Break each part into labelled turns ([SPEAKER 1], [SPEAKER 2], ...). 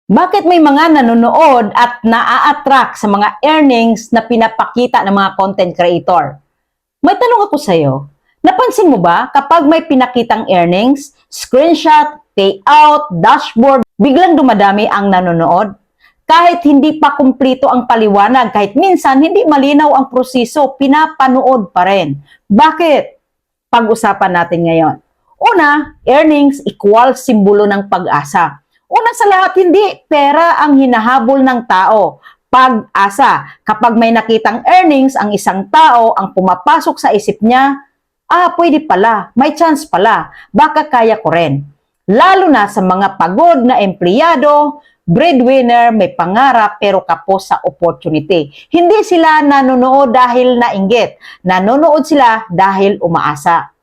[SPEAKER 1] Bakit may mga nanonood at naa-attract sa mga earnings na pinapakita ng mga content creator? May tanong ako sa'yo. Napansin mo ba kapag may pinakitang earnings, screenshot, payout, dashboard, biglang dumadami ang nanonood? Kahit hindi pa kumplito ang paliwanag, kahit minsan hindi malinaw ang proseso, pinapanood pa rin. Bakit? Pag-usapan natin ngayon. Una, earnings equal simbolo ng pag-asa. Una sa lahat, hindi pera ang hinahabol ng tao. Pag-asa. Kapag may nakitang earnings, ang isang tao, ang pumapasok sa isip niya, pwede pala, may chance pala, baka kaya ko rin. Lalo na sa mga pagod na empleyado, breadwinner, may pangarap pero kapos sa opportunity. Hindi sila nanonood dahil nainggit. Nanonood sila dahil umaasa.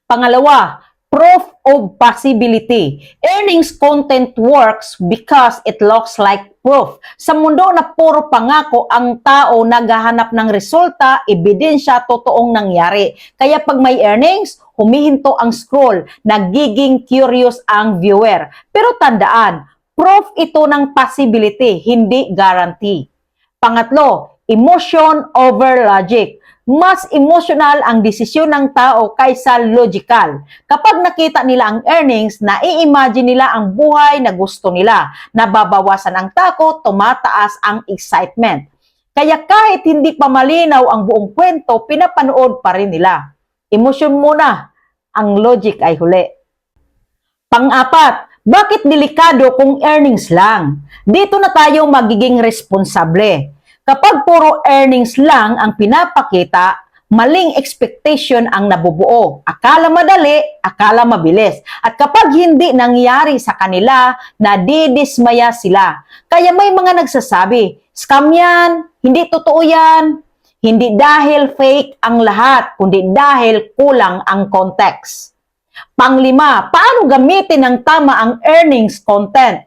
[SPEAKER 1] Pangalawa, proof of possibility. Earnings content works because it looks like proof. Sa mundo na puro pangako, ang tao naghahanap ng resulta, ebidensya, totoong nangyari. Kaya pag may earnings, humihinto ang scroll, nagiging curious ang viewer. Pero tandaan, proof ito ng possibility, hindi guarantee. Pangatlo, emotion over logic. Mas emotional ang desisyon ng tao kaysa logical. Kapag nakita nila ang earnings, nai-imagine nila ang buhay na gusto nila. Nababawasan ang takot, tumataas ang excitement. Kaya kahit hindi pa malinaw ang buong kwento, pinapanood pa rin nila. Emosyon muna, ang logic ay huli. Pang-apat, bakit delikado kung earnings lang? Dito na tayo magiging responsable. Kapag puro earnings lang ang pinapakita, maling expectation ang nabubuo. Akala madali, akala mabilis. At kapag hindi nangyari sa kanila, nadidismaya sila. Kaya may mga nagsasabi, scam yan, hindi totoo yan. Hindi dahil fake ang lahat, kundi dahil kulang ang context. Panglima, paano gamitin ng tama ang earnings content?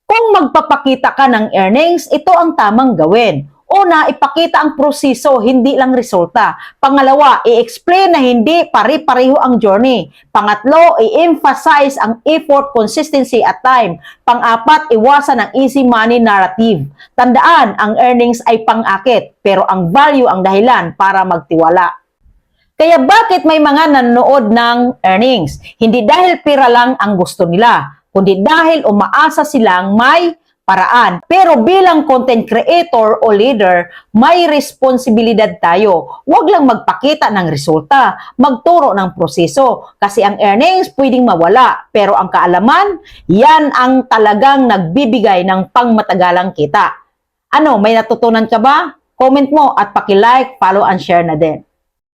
[SPEAKER 1] Kung magpapakita ka ng earnings, ito ang tamang gawin. Una, ipakita ang proseso, hindi lang resulta. Pangalawa, i-explain na hindi pare-pareho ang journey. Pangatlo, i-emphasize ang effort, consistency at time. Pang-apat, iwasan ang easy money narrative. Tandaan, ang earnings ay pang-akit, pero ang value ang dahilan para magtiwala. Kaya bakit may mga nanonood ng earnings? Hindi dahil pera lang ang gusto nila, kundi dahil umaasa silang may paraan. Pero bilang content creator o leader, may responsibilidad tayo. Huwag lang magpakita ng resulta, magturo ng proseso. Kasi ang earnings pwedeng mawala, pero ang kaalaman, yan ang talagang nagbibigay ng pangmatagalang kita. Ano, may natutunan ka ba? Comment mo at paki-like, follow and share na din.